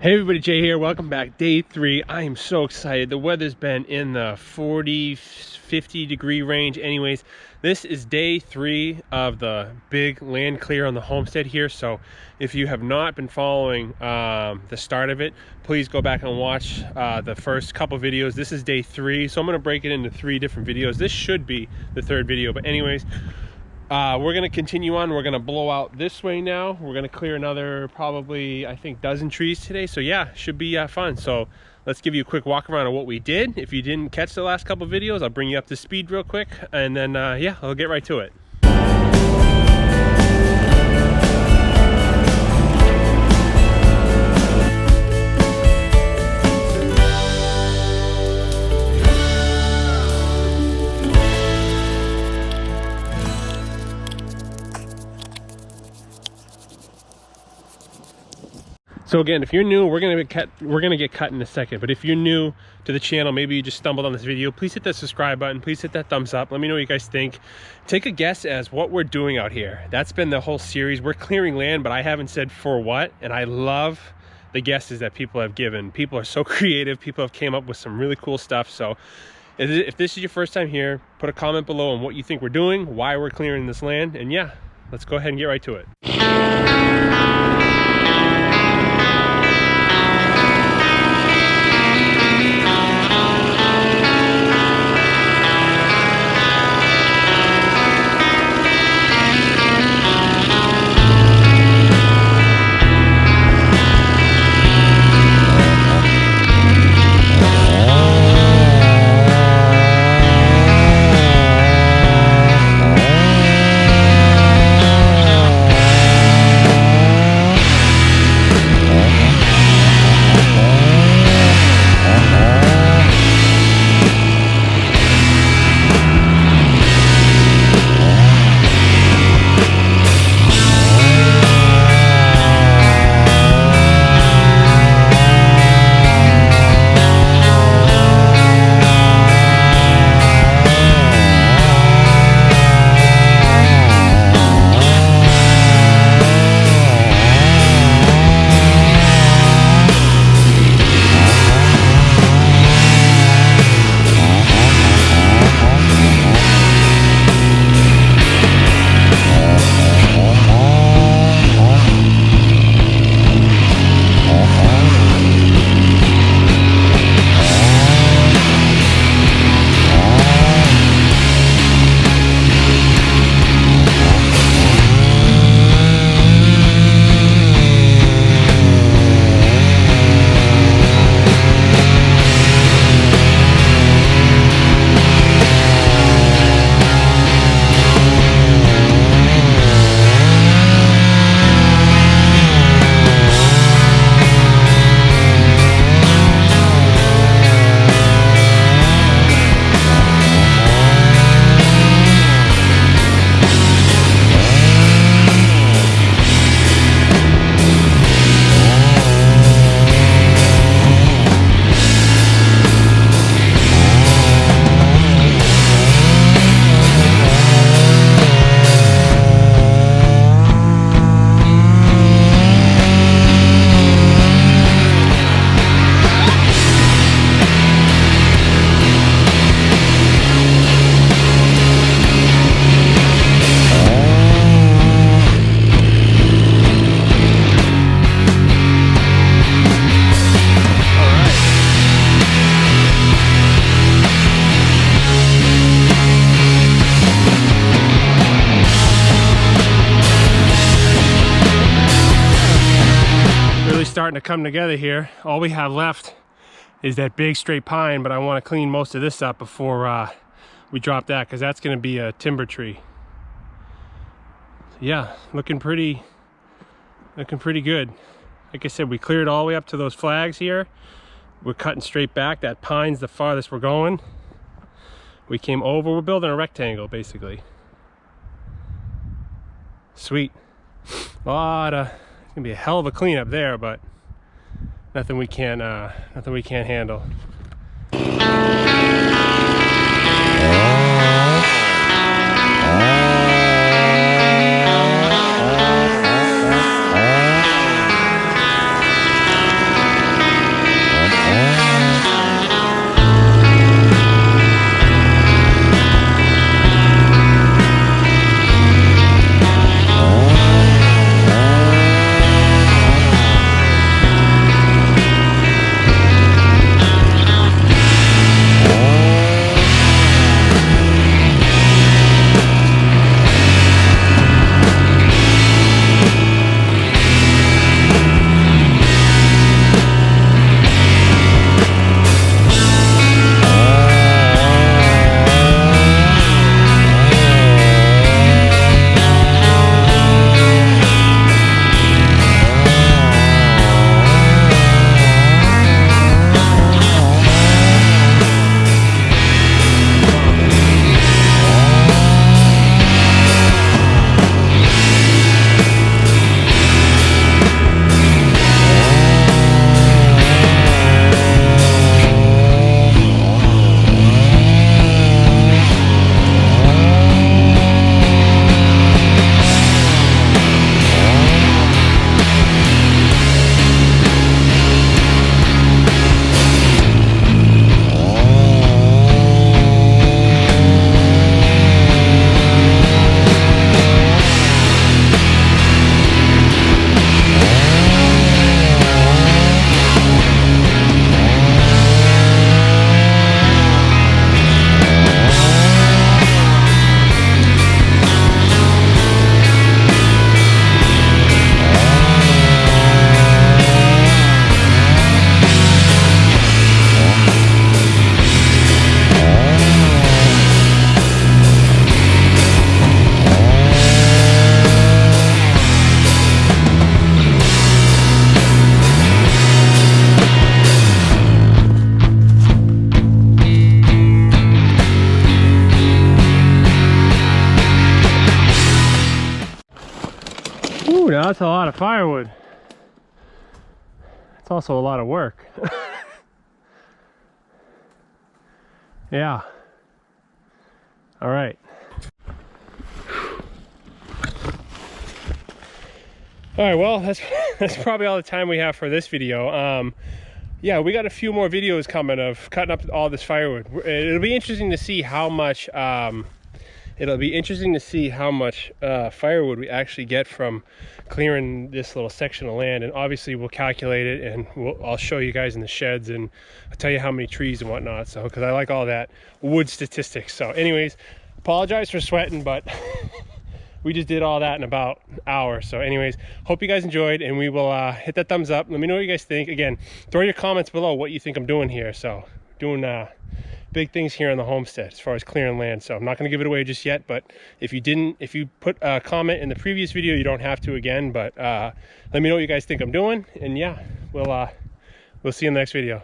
Hey everybody, Jay here. Welcome back. Day 3. I am so excited. The weather's been in the 40-50 degree range. Anyways, this is day 3 of the big land clear on the homestead here. So if you have not been following the start of it, please go back and watch the first couple videos. This is day 3, so I'm going to break it into 3 different videos. This should be the 3rd video, but anyways, we're going to continue on. We're going to blow out this way now. We're going to clear another probably, I think, dozen trees today. So yeah, should be fun. So let's give you a quick walk around of what we did. If you didn't catch the last couple videos, I'll bring you up to speed real quick, and then yeah, I'll get right to it. So again, if you're new, we're gonna get cut in a second. But if you're new to the channel, maybe you just stumbled on this video, please hit that subscribe button. Please hit that thumbs up. Let me know what you guys think. Take a guess as what we're doing out here. That's been the whole series. We're clearing land, but I haven't said for what. And I love the guesses that people have given. People are so creative. People have came up with some really cool stuff. So if this is your first time here, put a comment below on what you think we're doing, why we're clearing this land, and yeah, let's go ahead and get right to it. Starting to come together here. All we have left is that big straight pine, but I want to clean most of this up before we drop that, because that's going to be a timber tree. Yeah, looking pretty good. Like I said, we cleared all the way up to those flags here. We're cutting straight back. That pine's the farthest we're going. We came over. We're building a rectangle basically. Sweet. It's gonna be a hell of a cleanup there, but nothing we can't handle. Ooh, now that's a lot of firewood. It's also a lot of work. Yeah. All right. All right, well, that's probably all the time we have for this video. Yeah, we got a few more videos coming of cutting up all this firewood. It'll be interesting to see how much firewood we actually get from clearing this little section of land, and obviously we'll calculate it, and I'll show you guys in the sheds, and I'll tell you how many trees and whatnot, so because I like all that wood statistics. So anyways, apologize for sweating, but we just did all that in about an hour. So anyways, hope you guys enjoyed, and we will hit that thumbs up. Let me know what you guys think. Again, throw your comments below what you think I'm doing here. So doing big things here on the homestead as far as clearing land. So I'm not going to give it away just yet, but if you put a comment in the previous video, you don't have to again. But let me know what you guys think I'm doing, and yeah, we'll see you in the next video.